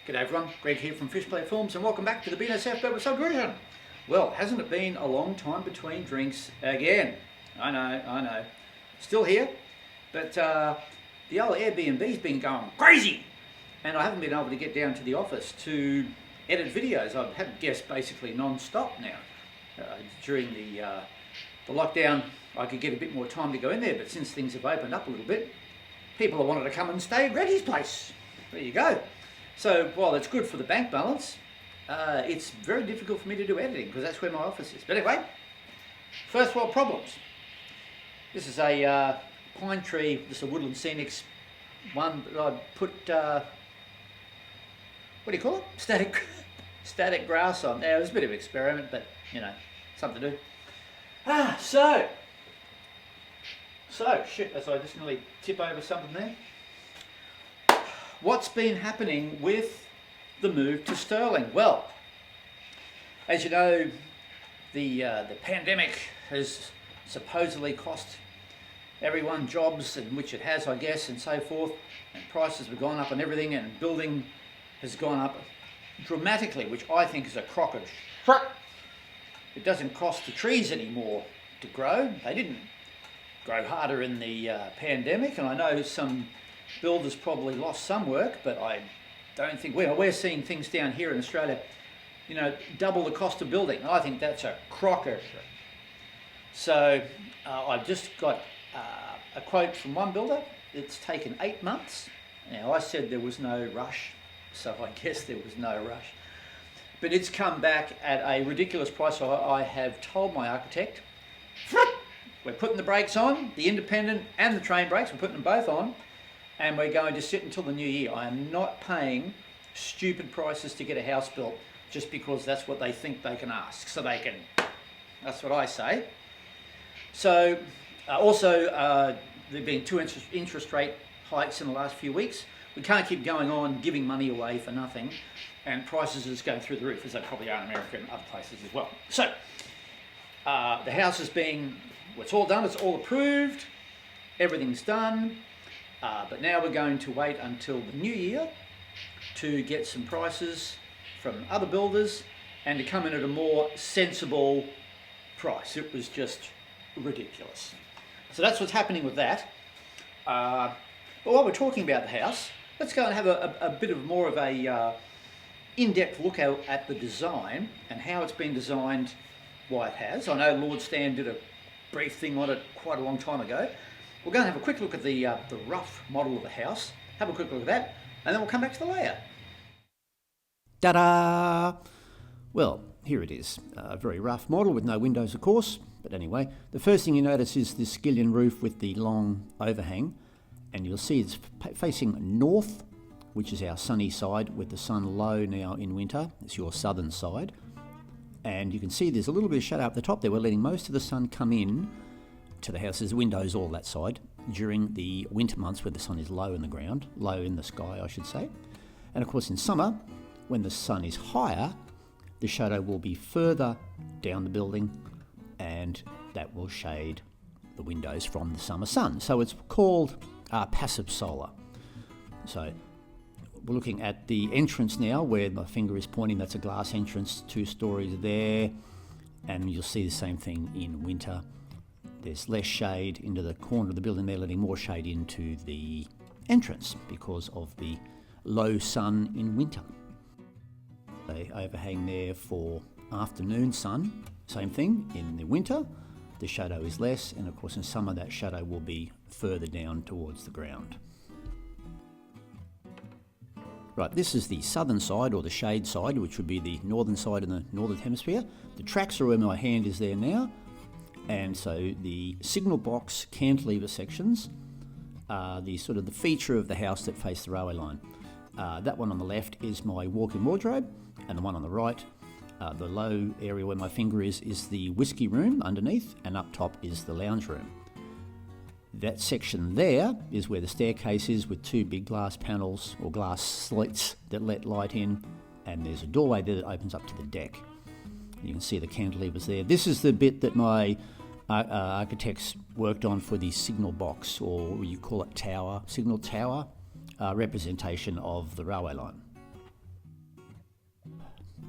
G'day everyone, Greg here from Fishplay Films and welcome back to the BNSF Burger Subdivision. Well, hasn't it been a long time between drinks again? I know. Still here, but the old Airbnb's been going crazy and I haven't been able to get down to the office to edit videos. I've had guests basically non-stop now. During the lockdown I could get a bit more time to go in there, but since things have opened up a little bit, people have wanted to come and stay at Greggy's place. There you go. So while it's good for the bank balance, it's very difficult for me to do editing because that's where my office is. But anyway, first world problems. This is a pine tree, this is a Woodland Scenics one that I put, what do you call it? Static grass on. Now it was a bit of an experiment, but you know, something to do. So shit, as I just nearly tip over something there. What's been happening with the move to sterling? Well, as you know, the pandemic has supposedly cost everyone jobs, and which it has, I guess, and so forth. And prices have gone up on everything, and building has gone up dramatically, which I think is a crock of shit. It doesn't cost the trees anymore to grow. They didn't grow harder in the pandemic, and I know some builders probably lost some work, but I don't think we're seeing things down here in Australia, you know, double the cost of building. I think that's a crocker. So I've just got a quote from one builder. It's taken 8 months. Now I said there was no rush, so I guess there was no rush. But it's come back at a ridiculous price. So I have told my architect, we're putting the brakes on, the independent and the train brakes, we're putting them both on. And we're going to sit until the new year. I am not paying stupid prices to get a house built just because that's what they think they can ask. So they can, that's what I say. So also there have been 2 interest rate hikes in the last few weeks. We can't keep going on giving money away for nothing, and prices are just going through the roof, as they probably are in America and other places as well. So the house is being, well, it's all done, it's all approved, everything's done. But now we're going to wait until the new year to get some prices from other builders and to come in at a more sensible price. It was just ridiculous. So that's what's happening with that. But while we're talking about the house, let's go and have a bit of more of a in-depth look at the design and how it's been designed, why it has. I know Lord Stan did a brief thing on it quite a long time ago. We're going to have a quick look at the rough model of the house, have a quick look at that, and then we'll come back to the layout. Ta-da! Well, here it is. A very rough model with no windows, of course. But anyway, the first thing you notice is this skillion roof with the long overhang. And you'll see it's facing north, which is our sunny side, with the sun low now in winter. It's your southern side. And you can see there's a little bit of shadow up the top there. We're letting most of the sun come in to the house. There's windows all that side during the winter months where the sun is low in the ground, low in the sky I should say. And of course in summer, when the sun is higher, the shadow will be further down the building and that will shade the windows from the summer sun. So it's called passive solar. So we're looking at the entrance now where my finger is pointing. That's a glass entrance, 2 stories there, and you'll see the same thing in winter. There's less shade into the corner of the building. They're letting more shade into the entrance because of the low sun in winter. They overhang there for afternoon sun. Same thing in the winter. The shadow is less, and of course in summer that shadow will be further down towards the ground. Right, this is the southern side, or the shade side, which would be the northern side in the northern hemisphere. The tracks are where my hand is there now. And so the signal box cantilever sections are the sort of the feature of the house that face the railway line. That one on the left is my walk-in wardrobe, and the one on the right, the low area where my finger is the whiskey room underneath, and up top is the lounge room. That section there is where the staircase is, with 2 big glass panels or glass slits that let light in, and there's a doorway there that opens up to the deck. You can see the cantilevers there. This is the bit that my architects worked on for the signal box, or you call it tower, signal tower, representation of the railway line.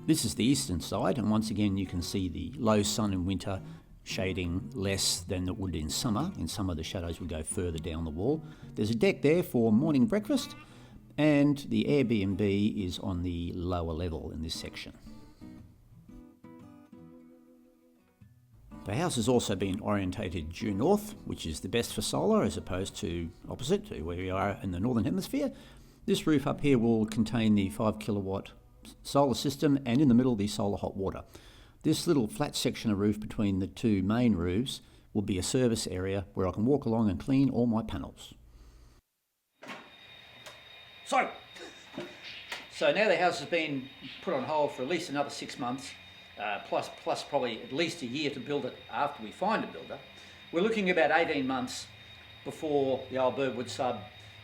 This is the eastern side, and once again you can see the low sun in winter shading less than it would in summer. In summer the shadows would go further down the wall. There's a deck there for morning breakfast, and the Airbnb is on the lower level in this section. The house has also been orientated due north, which is the best for solar as opposed to opposite to where we are in the northern hemisphere. This roof up here will contain the 5 kilowatt solar system, and in the middle the solar hot water. This little flat section of roof between the two main roofs will be a service area where I can walk along and clean all my panels. So now the house has been put on hold for at least another 6 months, plus probably at least a year to build it after we find a builder. We're looking at about 18 months before the old Birdwood sub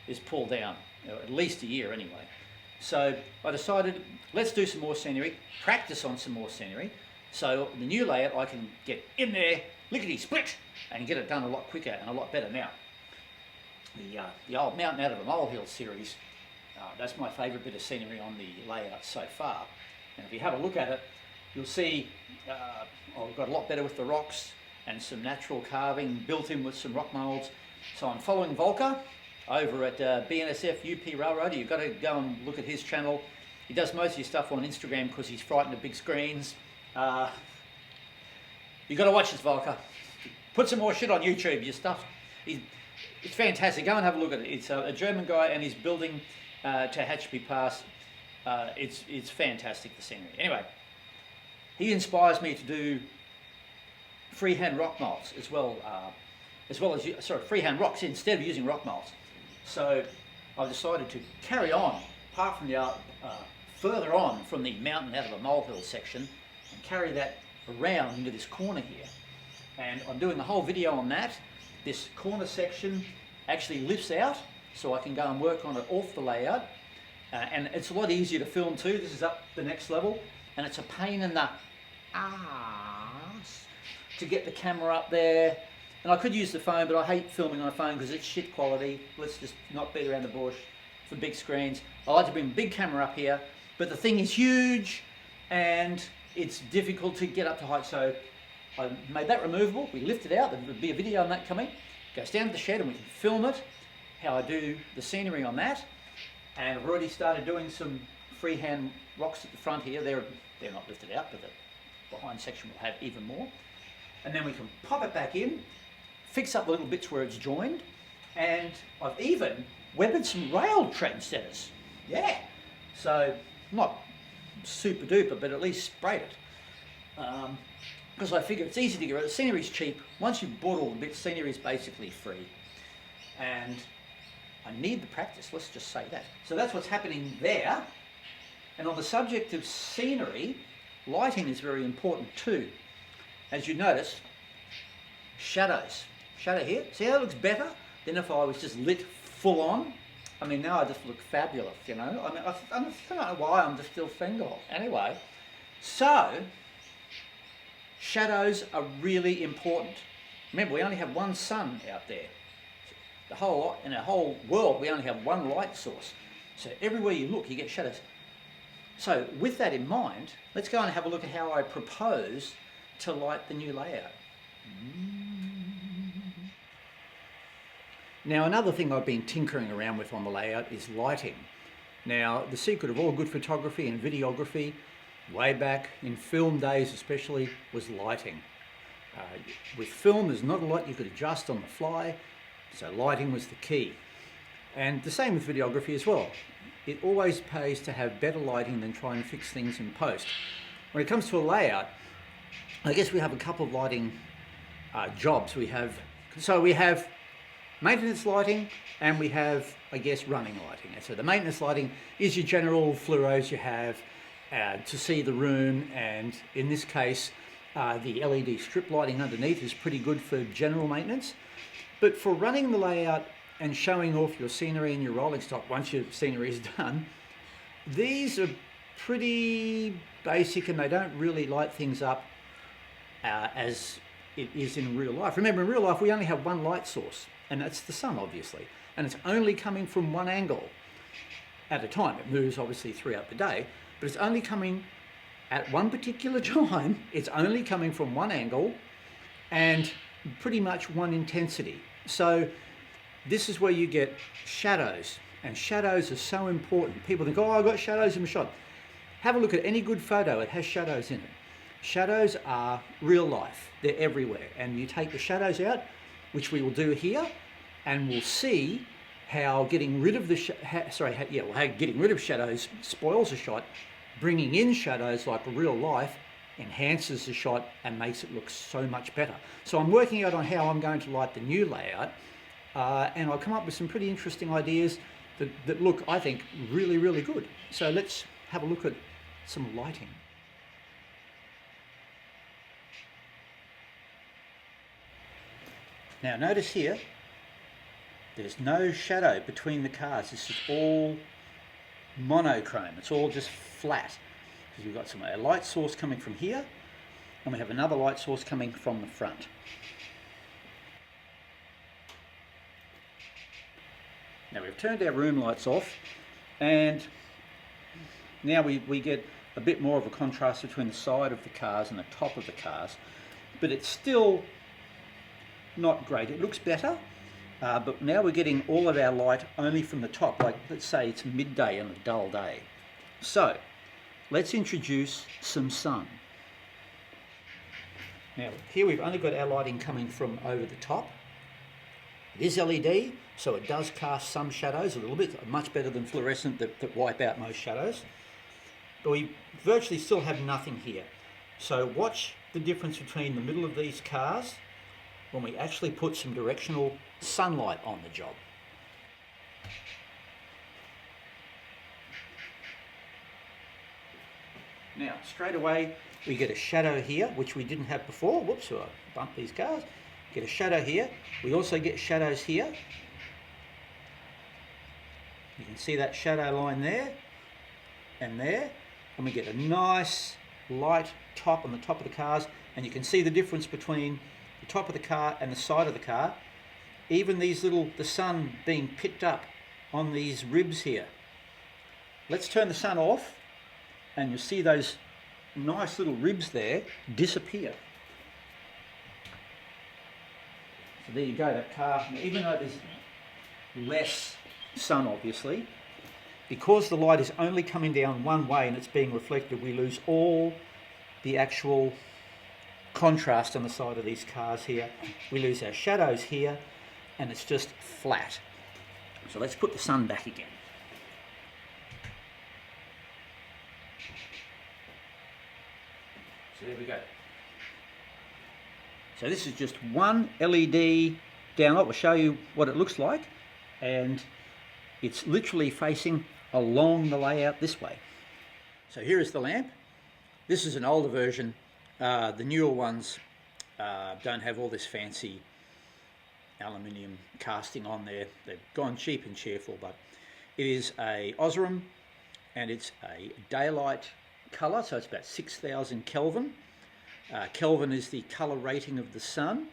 is pulled down, at least a year anyway. So I decided, let's do some more scenery, practice on some more scenery, so the new layout I can get in there, lickety-split, and get it done a lot quicker and a lot better now. The old Mountain Out of a Molehill series, that's my favourite bit of scenery on the layout so far. And if you have a look at it, you'll see I've got a lot better with the rocks and some natural carving built in with some rock moulds. So I'm following Volker over at BNSF UP Railroad. You've got to go and look at his channel. He does most of his stuff on Instagram because he's frightened of big screens. You've got to watch this, Volker. Put some more shit on YouTube, your stuff. It's fantastic. Go and have a look at it. It's a German guy and he's building to Hatchby Pass. It's fantastic, the scenery. Anyway, he inspires me to do freehand rock molds as well as freehand rocks instead of using rock molds. So I've decided to carry on, apart from the further on from the Mountain Out of a Molehill section, and carry that around into this corner here. And I'm doing the whole video on that. This corner section actually lifts out, so I can go and work on it off the layout. And it's a lot easier to film too. This is up the next level, and it's a pain in the ass to get the camera up there. And I could use the phone, but I hate filming on a phone because it's shit quality. Let's just not beat around the bush for big screens. I like to bring a big camera up here, but the thing is huge and it's difficult to get up to height. So I made that removable. We lift it out. There would be a video on that coming. Goes down to the shed and we can film it, how I do the scenery on that. And I've already started doing some freehand rocks at the front here. They're not lifted out, but the behind section will have even more. And then we can pop it back in, fix up the little bits where it's joined, and I've even weathered some rail trendsetters. Yeah. So not super duper, but at least sprayed it. Because I figure it's easy to get rid of. Scenery's cheap. Once you've bought all the bits, scenery's basically free. And I need the practice, let's just say that. So that's what's happening there. And on the subject of scenery, lighting is very important too. As you notice, shadows. Shadow here, see how it looks better than if I was just lit full on? I mean, now I just look fabulous, you know? I mean, I don't know why I'm just still single. Anyway, so shadows are really important. Remember, we only have one sun out there. In our whole world, we only have one light source. So everywhere you look, you get shadows. So with that in mind, let's go and have a look at how I propose to light the new layout. Now, another thing I've been tinkering around with on the layout is lighting. Now, the secret of all good photography and videography, way back in film days especially, was lighting. With film, there's not a lot you could adjust on the fly, so lighting was the key. And the same with videography as well. It always pays to have better lighting than try and fix things in post. When it comes to a layout, I guess we have a couple of lighting jobs. We have maintenance lighting and we have, I guess, running lighting. And so the maintenance lighting is your general fluoros you have to see the room, and in this case, the LED strip lighting underneath is pretty good for general maintenance. But for running the layout and showing off your scenery and your rolling stock once your scenery is done, these are pretty basic and they don't really light things up as it is in real life. Remember, in real life we only have one light source, and that's the sun, obviously, and it's only coming from one angle at a time. It moves obviously throughout the day, but it's only coming at one particular time, it's only coming from one angle and pretty much one intensity. So this is where you get shadows, and shadows are so important. People think, oh, I've got shadows in my shot. Have a look at any good photo, it has shadows in it. Shadows are real life, they're everywhere. And you take the shadows out, which we will do here, and we'll see how getting rid of getting rid of shadows spoils a shot. Bringing in shadows like real life enhances the shot and makes it look so much better. So I'm working out on how I'm going to light the new layout, and I'll come up with some pretty interesting ideas that look, I think, really, really good. So let's have a look at some lighting. Now notice here, there's no shadow between the cars. This is all monochrome. It's all just flat. Because we've got a light source coming from here, and we have another light source coming from the front. Now we've turned our room lights off, and now we get a bit more of a contrast between the side of the cars and the top of the cars, but it's still not great. It looks better, but now we're getting all of our light only from the top, like let's say it's midday on a dull day. So let's introduce some sun. Now here we've only got our lighting coming from over the top. It is LED, so it does cast some shadows a little bit, much better than fluorescent that wipe out most shadows. But we virtually still have nothing here. So watch the difference between the middle of these cars when we actually put some directional sunlight on the job. Now, straight away, we get a shadow here, which we didn't have before. Whoops, I bumped these cars. Get a shadow here. We also get shadows here. You can see that shadow line there and there. And we get a nice light top on the top of the cars. And you can see the difference between the top of the car and the side of the car. Even the sun being picked up on these ribs here. Let's turn the sun off, and you'll see those nice little ribs there disappear. So there you go, that car, even though there's less sun obviously, because the light is only coming down one way and it's being reflected, we lose all the actual contrast on the side of these cars here. We lose our shadows here, and it's just flat. So let's put the sun back again. So there we go. So this is just one LED downlight. We'll show you what it looks like, and it's literally facing along the layout this way. So here is the lamp. This is an older version. The newer ones don't have all this fancy aluminium casting on there. They've gone cheap and cheerful, but it is a Osram, and it's a daylight colour, so it's about 6,000 Kelvin. Kelvin is the colour rating of the sun.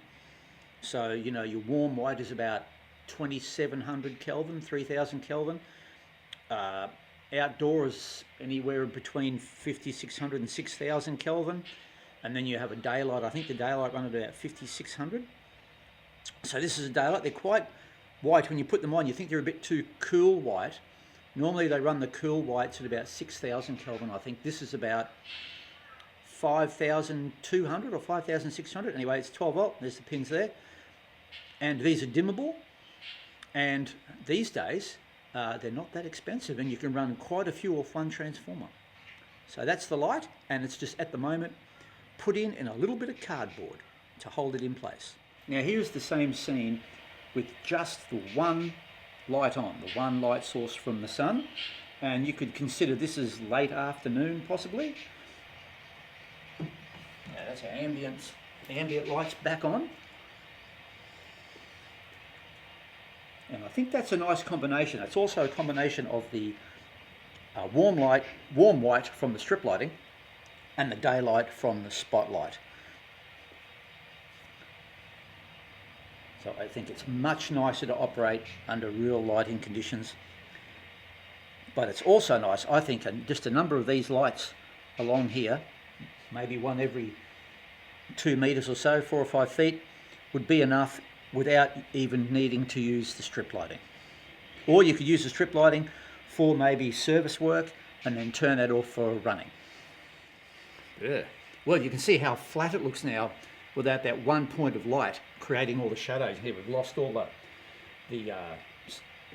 So, you know, your warm white is about 2,700 Kelvin, 3,000 Kelvin. Outdoors, anywhere between 5,600 and 6,000 Kelvin. And then you have a daylight. I think the daylight run at about 5,600. So this is a daylight. They're quite white. When you put them on, you think they're a bit too cool white. Normally they run the cool whites at about 6,000 Kelvin. I think this is about 5,200 or 5,600. Anyway, it's 12 volt. There's the pins there. And these are dimmable. And these days, they're not that expensive, and you can run quite a few off one transformer. So that's the light, and it's just at the moment put in a little bit of cardboard to hold it in place. Now here's the same scene with just the one light on, the one light source from the sun, and you could consider this is late afternoon possibly. Now that's our ambient lights back on. And I think that's a nice combination. It's also a combination of the warm white from the strip lighting and the daylight from the spotlight. So I think it's much nicer to operate under real lighting conditions. But it's also nice, I think, just a number of these lights along here, maybe one every 2 metres or so, 4 or 5 feet, would be enough without even needing to use the strip lighting. Or you could use the strip lighting for maybe service work and then turn that off for running. Yeah. Well, you can see how flat it looks now without that one point of light creating all the shadows here. We've lost all the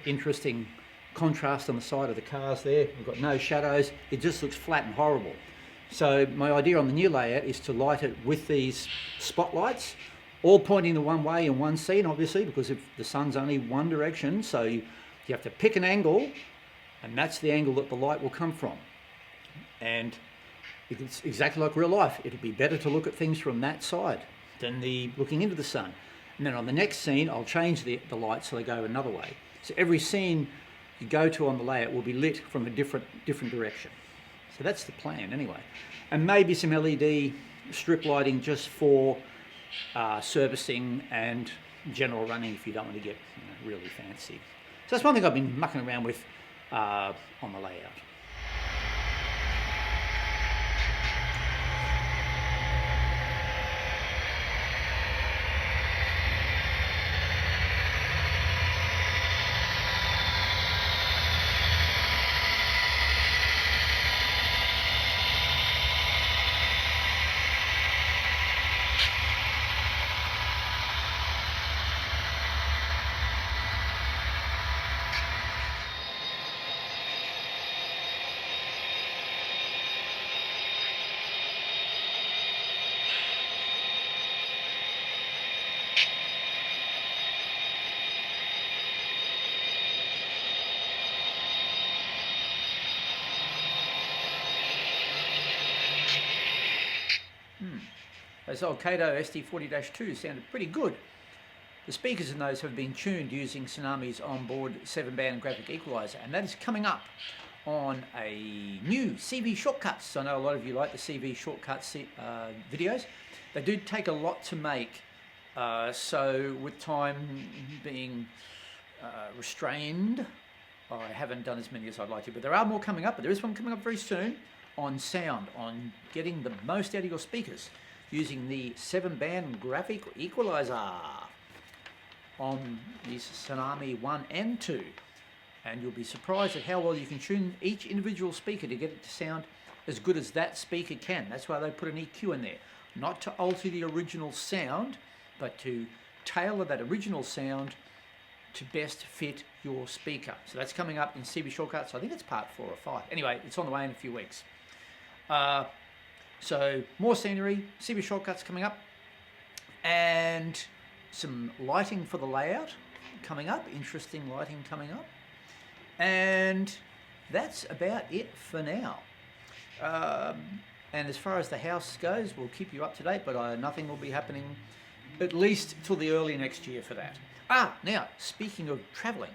interesting contrast on the side of the cars there. We've got no shadows. It just looks flat and horrible. So my idea on the new layout is to light it with these spotlights, all pointing the one way in one scene, obviously, because if the sun's only one direction, so you have to pick an angle, and that's the angle that the light will come from. And it's exactly like real life. It'll be better to look at things from that side than the looking into the sun. And then on the next scene, I'll change the light so they go another way. So every scene you go to on the layout will be lit from a different direction. So that's the plan anyway. And maybe some LED strip lighting just for servicing and general running if you don't want to get really fancy. So that's one thing I've been mucking around with on the layout. Those old Kato SD40-2 sounded pretty good. The speakers in those have been tuned using Tsunami's onboard 7-band graphic equalizer, and that is coming up on a new CV Shortcuts. I know a lot of you like the CV Shortcuts videos. They do take a lot to make, so with time being restrained, I haven't done as many as I'd like to, but there are more coming up. But there is one coming up very soon on sound, on getting the most out of your speakers using the 7-band graphic equalizer on the Tsunami 1 and 2. And you'll be surprised at how well you can tune each individual speaker to get it to sound as good as that speaker can. That's why they put an EQ in there. Not to alter the original sound, but to tailor that original sound to best fit your speaker. So that's coming up in CV Shortcuts. I think it's part 4 or 5. Anyway, it's on the way in a few weeks. So more scenery, CV Shortcuts coming up, and some lighting for the layout coming up, interesting lighting coming up. And that's about it for now. And as far as the house goes, we'll keep you up to date, but nothing will be happening at least till the early next year for that. Now, speaking of travelling,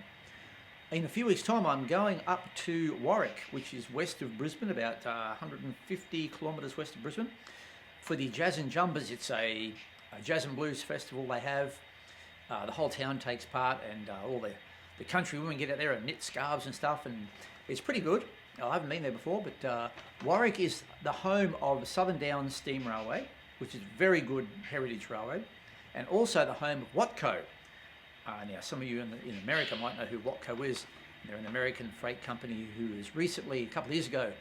in a few weeks' time, I'm going up to Warwick, which is west of Brisbane, about 150 kilometres west of Brisbane, for the Jazz and Jumbers. It's a jazz and blues festival they have. The whole town takes part, and all the country women get out there and knit scarves and stuff, and it's pretty good. I haven't been there before, but Warwick is the home of the Southern Downs Steam Railway, which is a very good heritage railway, and also the home of Watco. Now, some of you in America might know who Watco is. They're an American freight company who has recently, a couple of years ago,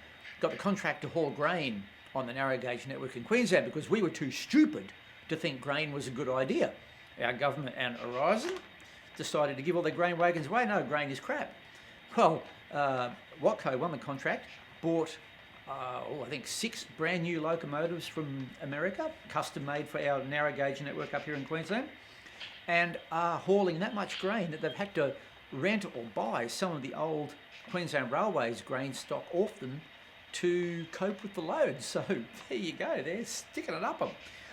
got the contract to haul grain on the narrow gauge network in Queensland because we were too stupid to think grain was a good idea. Our government and Horizon decided to give all their grain wagons away. No, grain is crap. Well, Watco won the contract, bought, I think 6 brand new locomotives from America, custom made for our narrow gauge network up here in Queensland, and are hauling that much grain that they've had to rent or buy some of the old Queensland Railways grain stock off them to cope with the load. So there you go, they're sticking it up them.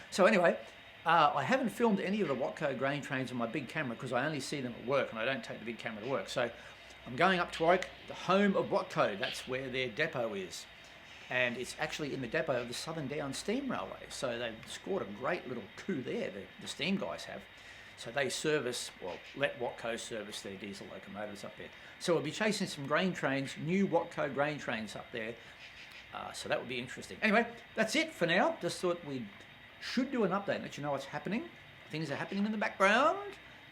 So anyway, I haven't filmed any of the Watco grain trains on my big camera because I only see them at work and I don't take the big camera to work. So I'm going up to Warwick, the home of Watco. That's where their depot is. And it's actually in the depot of the Southern Downs Steam Railway. So they've scored a great little coup there, the steam guys have. So they let Watco service their diesel locomotives up there. So we'll be chasing some grain trains, new Watco grain trains up there, So that would be interesting. Anyway, that's it for now. Just thought we should do an update, let you know what's happening. Things are happening in the background,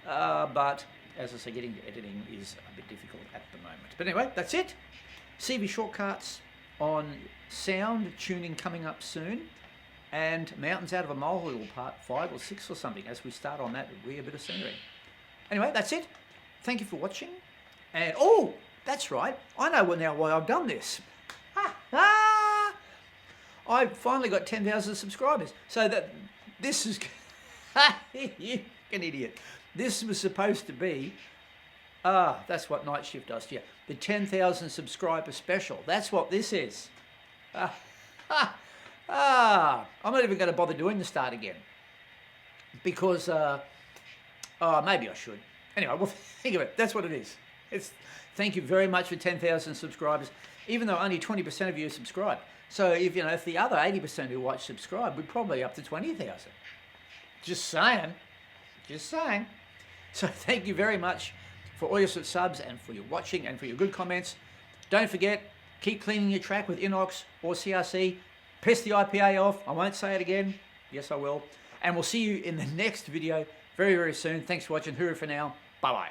but as I say, getting to editing is a bit difficult at the moment. But anyway, that's it. CV shortcuts on sound tuning coming up soon, and Mountains Out of a Molehill Part 5 or 6 or something as we start on that weird bit of scenery. Anyway, that's it. Thank you for watching. And, oh, that's right. I know now why I've done this. I finally got 10,000 subscribers. So that this is... you an idiot. This was supposed to be... that's what Night Shift does to you. The 10,000 subscriber special. That's what this is. I'm not even going to bother doing the start again. Because... maybe I should. Anyway, well, think of it. That's what it is. Thank you very much for 10,000 subscribers, even though only 20% of you subscribe. So if the other 80% who watch subscribe, we're probably up to 20,000. Just saying. So thank you very much for all your subs and for your watching and for your good comments. Don't forget, keep cleaning your track with Inox or CRC. Piss the IPA off. I won't say it again. Yes, I will. And we'll see you in the next video very, very soon. Thanks for watching. Hoorah for now. Bye-bye.